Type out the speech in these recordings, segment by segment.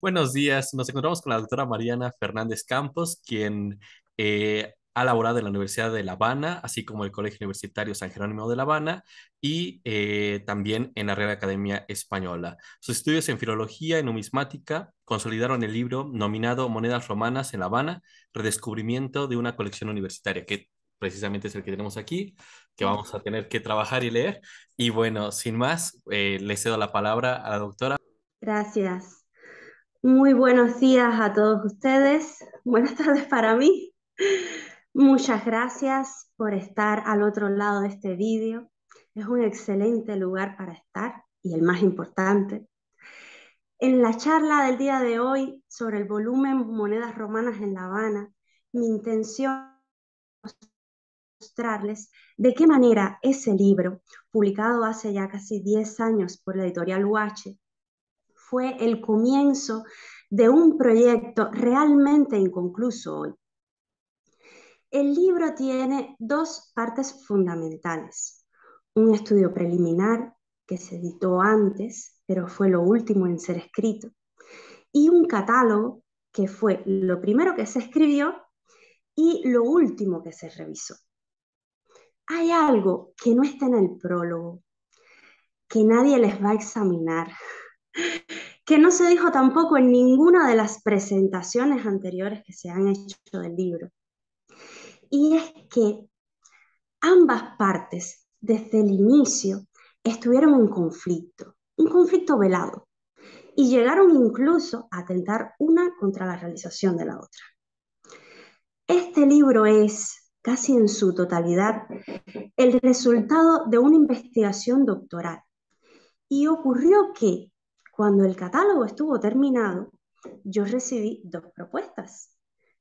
Buenos días, nos encontramos con la doctora Mariana Fernández Campos, quien ha laborado en la Universidad de La Habana, así como el Colegio Universitario San Jerónimo de La Habana y también en la Real Academia Española. Sus estudios en filología y numismática consolidaron el libro nominado Monedas Romanas en La Habana, redescubrimiento de una colección universitaria, que precisamente es el que tenemos aquí, que vamos a tener que trabajar y leer. Y bueno, sin más, le cedo la palabra a la doctora. Gracias. Muy buenos días a todos ustedes. Buenas tardes para mí. Muchas gracias por estar al otro lado de este vídeo. Es un excelente lugar para estar y el más importante. En la charla del día de hoy sobre el volumen Monedas Romanas en La Habana, mi intención es mostrarles de qué manera ese libro, publicado hace ya casi 10 años por la editorial UH, fue el comienzo de un proyecto realmente inconcluso hoy. El libro tiene dos partes fundamentales. Un estudio preliminar que se editó antes, pero fue lo último en ser escrito, y un catálogo que fue lo primero que se escribió y lo último que se revisó. Hay algo que no está en el prólogo, que nadie les va a examinar, que no se dijo tampoco en ninguna de las presentaciones anteriores que se han hecho del libro. Y es que ambas partes, desde el inicio, estuvieron en conflicto, un conflicto velado, y llegaron incluso a atentar una contra la realización de la otra. Este libro es, casi en su totalidad, el resultado de una investigación doctoral. Y ocurrió que, cuando el catálogo estuvo terminado, yo recibí dos propuestas.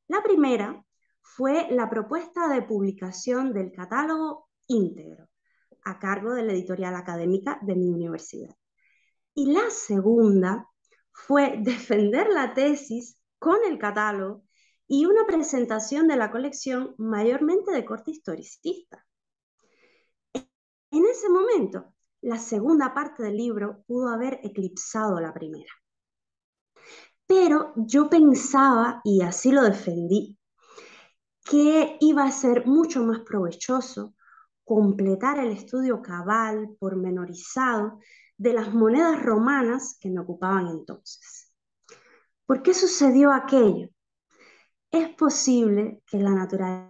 La primera fue la propuesta de publicación del catálogo íntegro, a cargo de la editorial académica de mi universidad. Y la segunda fue defender la tesis con el catálogo y una presentación de la colección mayormente de corte historicista. En ese momento, la segunda parte del libro pudo haber eclipsado la primera. Pero yo pensaba, y así lo defendí, que iba a ser mucho más provechoso completar el estudio cabal, pormenorizado, de las monedas romanas que me ocupaban entonces. ¿Por qué sucedió aquello? Es posible que la naturaleza,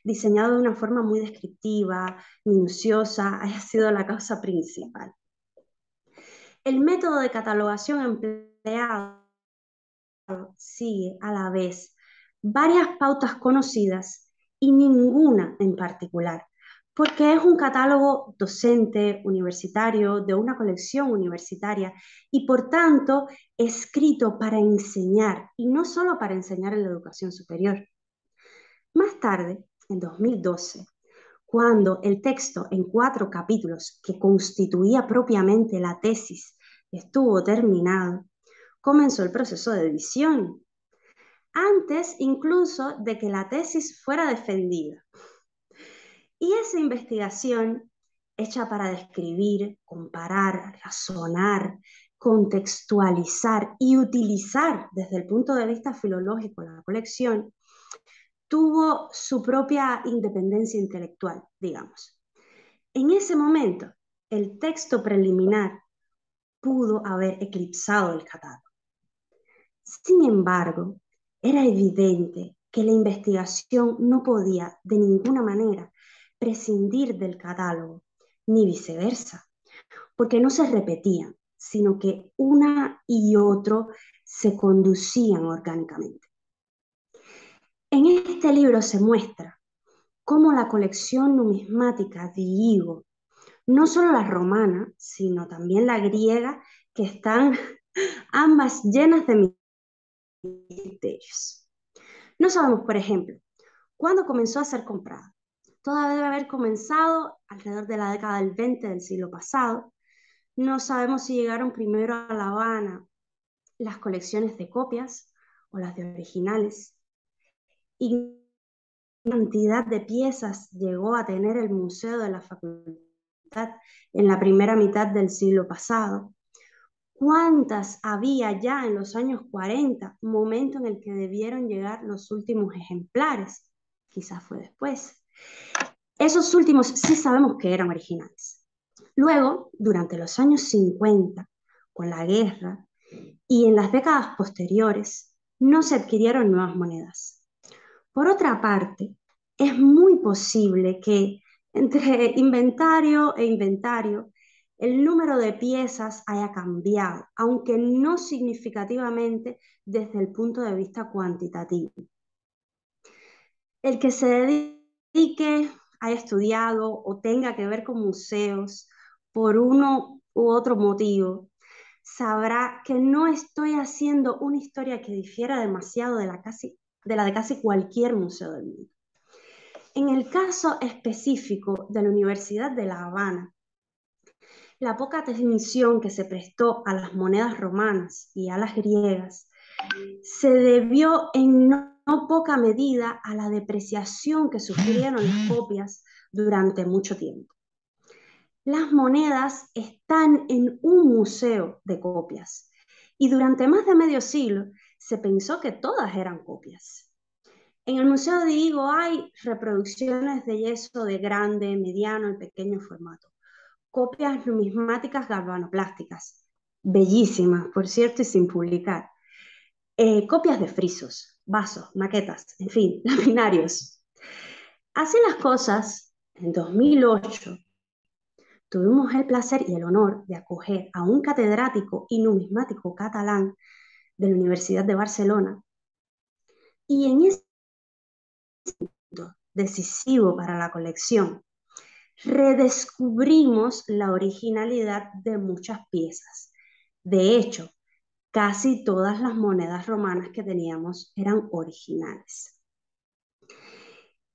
diseñado de una forma muy descriptiva, minuciosa, haya sido la causa principal. El método de catalogación empleado sigue a la vez varias pautas conocidas y ninguna en particular, porque es un catálogo docente universitario de una colección universitaria y por tanto escrito para enseñar y no solo para enseñar en la educación superior. Más tarde, en 2012, cuando el texto en 4 capítulos que constituía propiamente la tesis estuvo terminado, comenzó el proceso de edición, antes incluso de que la tesis fuera defendida. Y esa investigación, hecha para describir, comparar, razonar, contextualizar y utilizar desde el punto de vista filológico la colección, tuvo su propia independencia intelectual, digamos. En ese momento, el texto preliminar pudo haber eclipsado el catálogo. Sin embargo, era evidente que la investigación no podía de ninguna manera prescindir del catálogo, ni viceversa, porque no se repetían, sino que una y otro se conducían orgánicamente. En este libro se muestra cómo la colección numismática de Higo, no solo la romana, sino también la griega, que están ambas llenas de misterios. No sabemos, por ejemplo, cuándo comenzó a ser comprada. Toda debe haber comenzado alrededor de la década del 20 del siglo pasado. No sabemos si llegaron primero a La Habana las colecciones de copias o las de originales. Y cantidad de piezas llegó a tener el Museo de la Facultad en la primera mitad del siglo pasado. ¿Cuántas había ya en los años 40, momento en el que debieron llegar los últimos ejemplares? Quizás fue después. Esos últimos sí sabemos que eran originales. Luego, durante los años 50, con la guerra y en las décadas posteriores, no se adquirieron nuevas monedas. Por otra parte, es muy posible que entre inventario e inventario el número de piezas haya cambiado, aunque no significativamente desde el punto de vista cuantitativo. El que se dedique, haya estudiado o tenga que ver con museos por uno u otro motivo, sabrá que no estoy haciendo una historia que difiera demasiado de la de casi cualquier museo del mundo. En el caso específico de la Universidad de La Habana, la poca atención que se prestó a las monedas romanas y a las griegas se debió en no poca medida a la depreciación que sufrieron las copias durante mucho tiempo. Las monedas están en un museo de copias y durante más de medio siglo se pensó que todas eran copias. En el Museo de Vigo hay reproducciones de yeso de grande, mediano y pequeño formato, copias numismáticas galvanoplásticas, bellísimas, por cierto, y sin publicar, copias de frisos, vasos, maquetas, en fin, laminarios. Así las cosas, en 2008 tuvimos el placer y el honor de acoger a un catedrático y numismático catalán de la Universidad de Barcelona, y en ese momento decisivo para la colección, redescubrimos la originalidad de muchas piezas. De hecho, casi todas las monedas romanas que teníamos eran originales.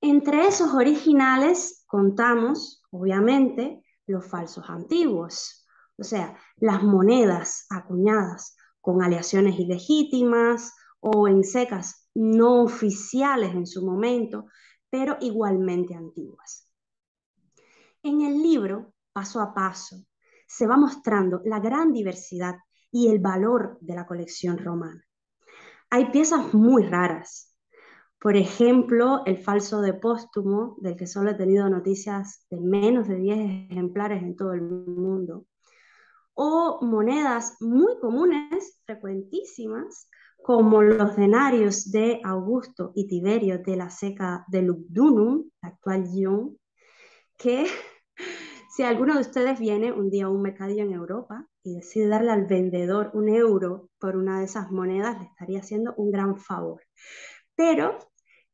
Entre esos originales contamos, obviamente, los falsos antiguos, o sea, las monedas acuñadas con aleaciones ilegítimas o en secas no oficiales en su momento, pero igualmente antiguas. En el libro, paso a paso, se va mostrando la gran diversidad y el valor de la colección romana. Hay piezas muy raras. Por ejemplo, el falso de Póstumo, del que solo he tenido noticias de menos de 10 ejemplares en todo el mundo. O monedas muy comunes, frecuentísimas, como los denarios de Augusto y Tiberio de la Seca de Lugdunum, actual Lyon, que si alguno de ustedes viene un día a un mercadillo en Europa y decide darle al vendedor un euro por una de esas monedas, le estaría haciendo un gran favor. Pero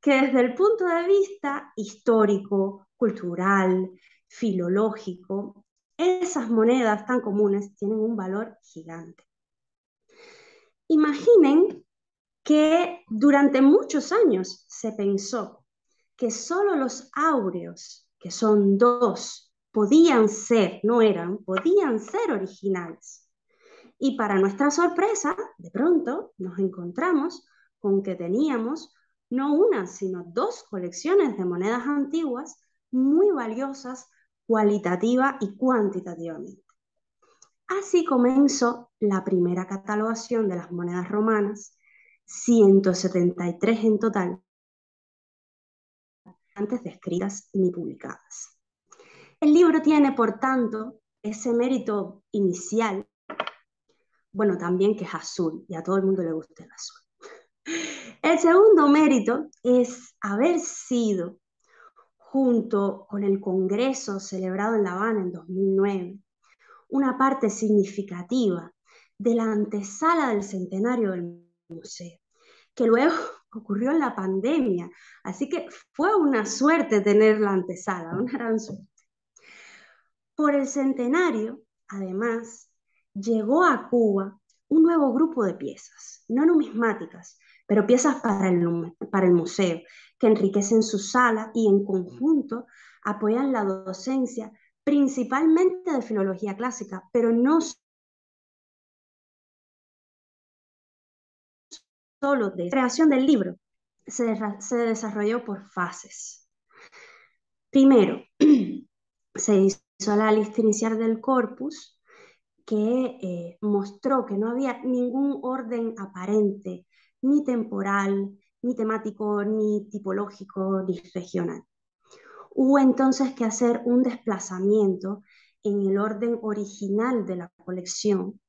que desde el punto de vista histórico, cultural, filológico, esas monedas tan comunes tienen un valor gigante. Imaginen que durante muchos años se pensó que solo los áureos, que son dos, podían ser, no eran, podían ser originales. Y para nuestra sorpresa, de pronto nos encontramos con que teníamos no una, sino dos colecciones de monedas antiguas muy valiosas cualitativa y cuantitativamente. Así comenzó la primera catalogación de las monedas romanas, 173 en total, antes descritas ni publicadas. El libro tiene, por tanto, ese mérito inicial, bueno, también que es azul, y a todo el mundo le gusta el azul. El segundo mérito es haber sido, junto con el Congreso celebrado en La Habana en 2009, una parte significativa de la antesala del centenario del museo, que luego ocurrió en la pandemia, así que fue una suerte tener la antesala, una gran suerte. Por el centenario, además, llegó a Cuba un nuevo grupo de piezas, no numismáticas, pero piezas para el museo, que enriquecen su sala y en conjunto apoyan la docencia, principalmente de filología clásica, pero no solo de la creación del libro. Se desarrolló por fases. Primero, se hizo la lista inicial del corpus, que mostró que no había ningún orden aparente, ni temporal, ni temático, ni tipológico, ni regional. Hubo entonces que hacer un desplazamiento en el orden original de la colección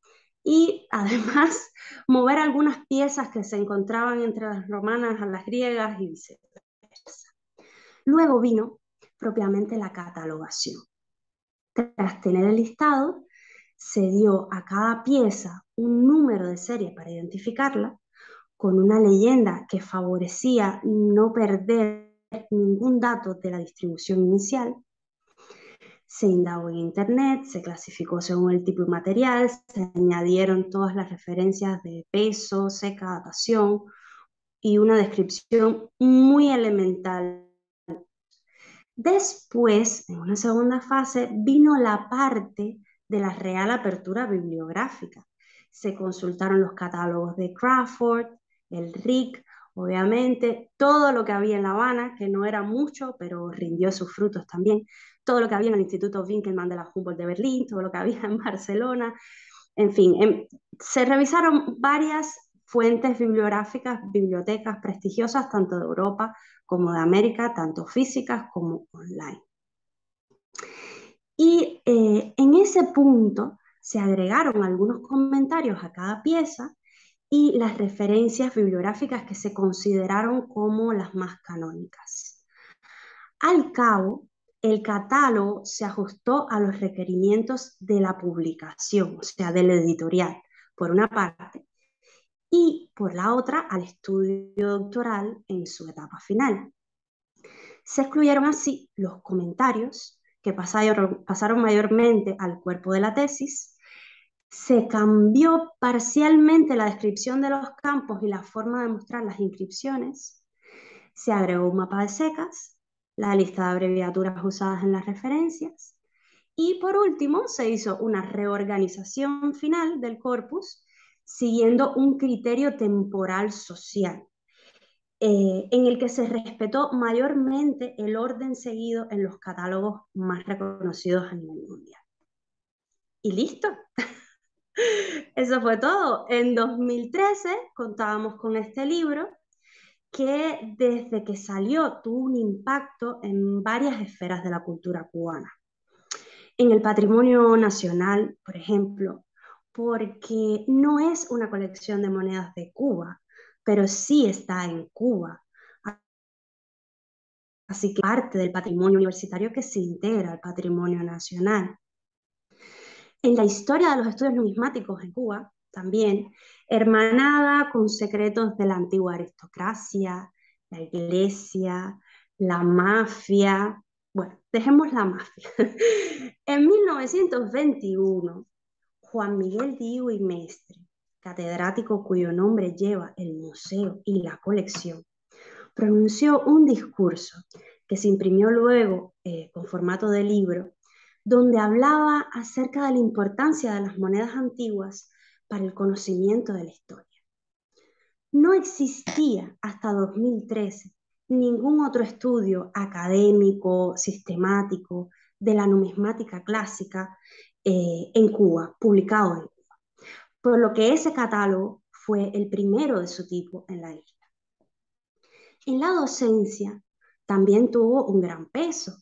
y además mover algunas piezas que se encontraban entre las romanas a las griegas y viceversa. Luego vino propiamente la catalogación. Tras tener el listado, se dio a cada pieza un número de serie para identificarla, con una leyenda que favorecía no perder ningún dato de la distribución inicial. Se indagó en Internet, se clasificó según el tipo de material, se añadieron todas las referencias de peso, seca, datación y una descripción muy elemental. Después, en una segunda fase, vino la parte de la real apertura bibliográfica. Se consultaron los catálogos de Crawford, el RIC, obviamente, todo lo que había en La Habana, que no era mucho, pero rindió sus frutos también, todo lo que había en el Instituto Winkelmann de la Humboldt de Berlín, todo lo que había en Barcelona, en fin, se revisaron varias fuentes bibliográficas, bibliotecas prestigiosas, tanto de Europa como de América, tanto físicas como online. Y en ese punto se agregaron algunos comentarios a cada pieza y las referencias bibliográficas que se consideraron como las más canónicas. Al cabo, el catálogo se ajustó a los requerimientos de la publicación, o sea, del editorial, por una parte, y por la otra al estudio doctoral en su etapa final. Se excluyeron así los comentarios que pasaron mayormente al cuerpo de la tesis. Se cambió parcialmente la descripción de los campos y la forma de mostrar las inscripciones. Se agregó un mapa de secas, la lista de abreviaturas usadas en las referencias. Y por último, se hizo una reorganización final del corpus siguiendo un criterio temporal social, en el que se respetó mayormente el orden seguido en los catálogos más reconocidos a nivel mundial. Y listo. Eso fue todo. En 2013 contábamos con este libro que desde que salió tuvo un impacto en varias esferas de la cultura cubana. En el patrimonio nacional, por ejemplo, porque no es una colección de monedas de Cuba, pero sí está en Cuba. Así que parte del patrimonio universitario que se integra al patrimonio nacional. En la historia de los estudios numismáticos en Cuba, también, hermanada con secretos de la antigua aristocracia, la iglesia, la mafia. Bueno, dejemos la mafia. En 1921, Juan Miguel Diu y Mestre, catedrático cuyo nombre lleva el museo y la colección, pronunció un discurso que se imprimió luego con formato de libro, donde hablaba acerca de la importancia de las monedas antiguas para el conocimiento de la historia. No existía hasta 2013 ningún otro estudio académico, sistemático, de la numismática clásica en Cuba, publicado en Cuba, por lo que ese catálogo fue el primero de su tipo en la isla. En la docencia también tuvo un gran peso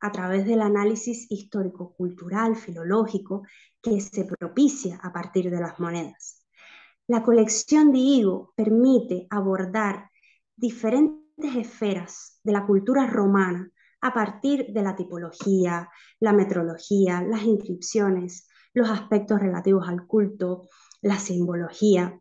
a través del análisis histórico-cultural, filológico, que se propicia a partir de las monedas. La colección de Higo permite abordar diferentes esferas de la cultura romana a partir de la tipología, la metrología, las inscripciones, los aspectos relativos al culto, la simbología.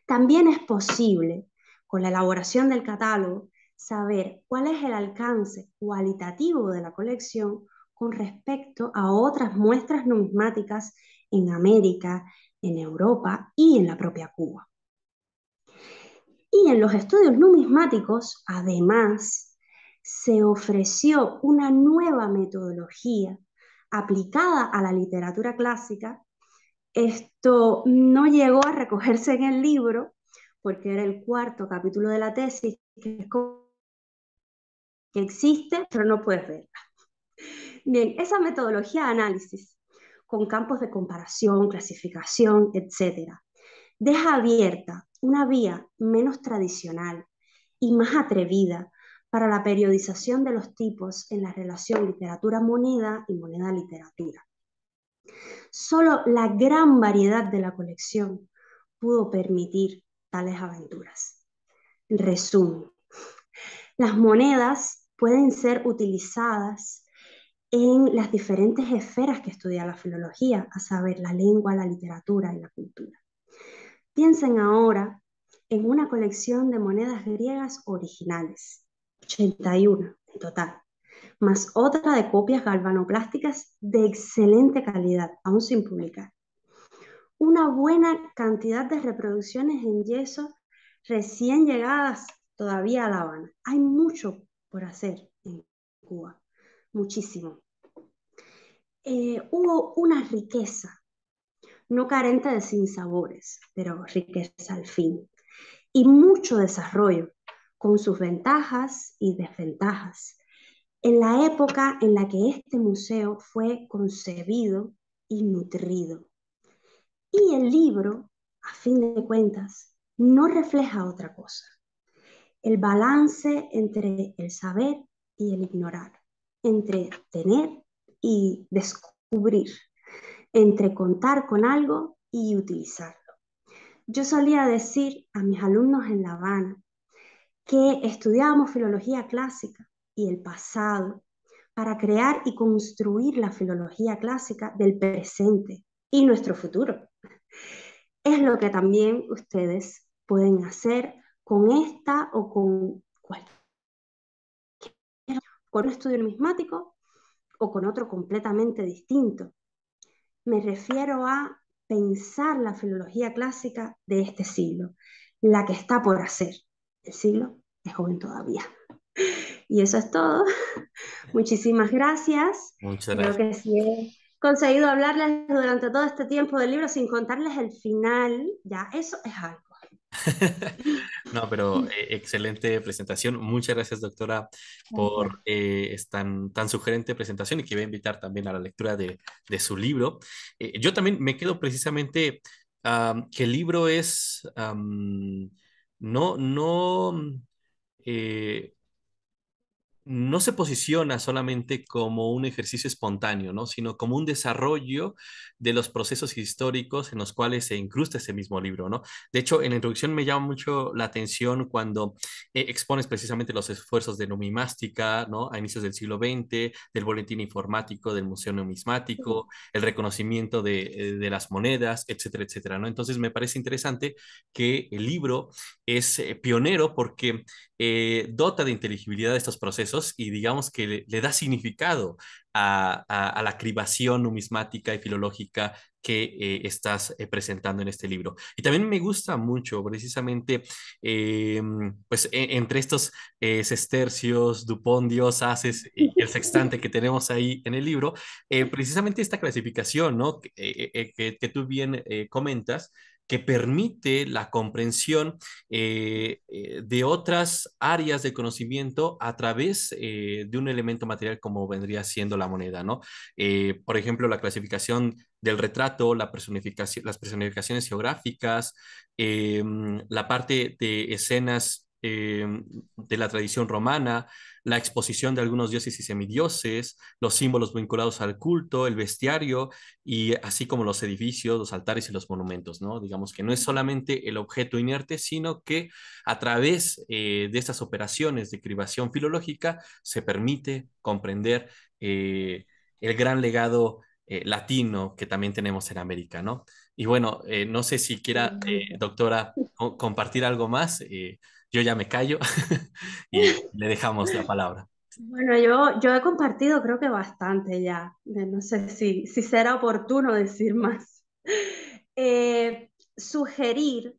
También es posible, con la elaboración del catálogo, saber cuál es el alcance cualitativo de la colección con respecto a otras muestras numismáticas en América, en Europa y en la propia Cuba. Y en los estudios numismáticos, además, se ofreció una nueva metodología aplicada a la literatura clásica. Esto no llegó a recogerse en el libro porque era el cuarto capítulo de la tesis, que es como que existe, pero no puedes verla. Bien, esa metodología de análisis con campos de comparación, clasificación, etcétera. Deja abierta una vía menos tradicional y más atrevida para la periodización de los tipos en la relación literatura-moneda y moneda-literatura. Solo la gran variedad de la colección pudo permitir tales aventuras. Resumen, las monedas pueden ser utilizadas en las diferentes esferas que estudia la filología, a saber, la lengua, la literatura y la cultura. Piensen ahora en una colección de monedas griegas originales, 81 en total, más otra de copias galvanoplásticas de excelente calidad, aún sin publicar. Una buena cantidad de reproducciones en yeso recién llegadas todavía a La Habana. Hay mucho por hacer en Cuba, muchísimo. Hubo una riqueza, no carente de sinsabores, pero riqueza al fin, y mucho desarrollo, con sus ventajas y desventajas, en la época en la que este museo fue concebido y nutrido. Y el libro, a fin de cuentas, no refleja otra cosa. El balance entre el saber y el ignorar, entre tener y descubrir, entre contar con algo y utilizarlo. Yo solía decir a mis alumnos en La Habana que estudiábamos filología clásica y el pasado para crear y construir la filología clásica del presente y nuestro futuro. Es lo que también ustedes pueden hacer con esta o con cualquier, con un estudio numismático o con otro completamente distinto. Me refiero a pensar la filología clásica de este siglo, la que está por hacer. El siglo es joven todavía. Y eso es todo. Muchísimas gracias. Muchas Creo gracias. que sí he conseguido hablarles durante todo este tiempo del libro sin contarles el final. Ya, eso es algo. No, pero excelente presentación. Muchas gracias, doctora, por tan sugerente presentación y que voy a invitar también a la lectura de su libro. Yo también me quedo precisamente que el libro es no, eh, no se posiciona solamente como un ejercicio espontáneo, ¿no? Sino como un desarrollo de los procesos históricos en los cuales se incrusta ese mismo libro, ¿no? De hecho, en la introducción me llama mucho la atención cuando expones precisamente los esfuerzos de numismática, ¿no? A inicios del siglo XX, del boletín informático, del Museo Numismático, el reconocimiento de las monedas, etcétera, etcétera, ¿no? Entonces me parece interesante que el libro es pionero porque dota de inteligibilidad de estos procesos y digamos que le da significado a la cribación numismática y filológica que estás presentando en este libro. Y también me gusta mucho precisamente, pues entre estos sestercios, dupondios, haces y el sextante que tenemos ahí en el libro, precisamente esta clasificación, ¿no? Que tú bien comentas, que permite la comprensión de otras áreas de conocimiento a través de un elemento material como vendría siendo la moneda, ¿no? Por ejemplo, la clasificación del retrato, la personificación, las personificaciones geográficas, la parte de escenas de la tradición romana, la exposición de algunos dioses y semidioses, los símbolos vinculados al culto, el bestiario y así como los edificios, los altares y los monumentos, ¿no? Digamos que no es solamente el objeto inerte, sino que a través de estas operaciones de cribación filológica se permite comprender el gran legado latino que también tenemos en América, ¿no? Y bueno, no sé si quiera, doctora, compartir algo más. Yo ya me callo y le dejamos la palabra. Bueno, yo he compartido creo que bastante ya. No sé si será oportuno decir más. Sugerir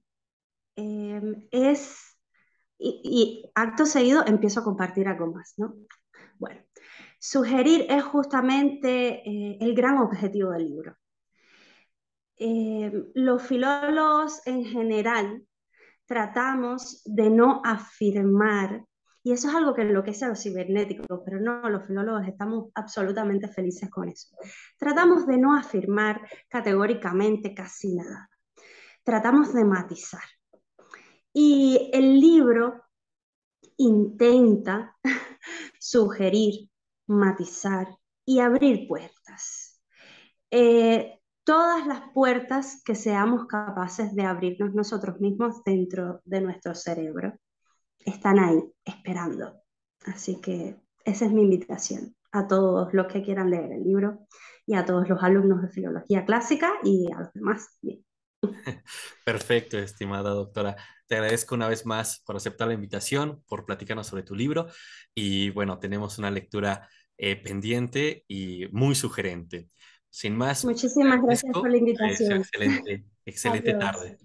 es, y acto seguido empiezo a compartir algo más, ¿no? Bueno, sugerir es justamente el gran objetivo del libro. Los filólogos en general tratamos de no afirmar Y eso es algo que enloquece a los cibernéticos, pero no, los filólogos estamos absolutamente felices con eso. Tratamos de no afirmar categóricamente casi nada, tratamos de matizar. Y el libro intenta sugerir, matizar y abrir puertas. Todas las puertas que seamos capaces de abrirnos nosotros mismos dentro de nuestro cerebro están ahí esperando. Así que esa es mi invitación a todos los que quieran leer el libro y a todos los alumnos de filología clásica y a los demás. Bien. Perfecto, estimada doctora. Te agradezco una vez más por aceptar la invitación, por platicarnos sobre tu libro y bueno, tenemos una lectura pendiente y muy sugerente. Sin más, te Muchísimas gracias por agradezco. la Te deseo invitación. excelente, excelente Adiós. tarde.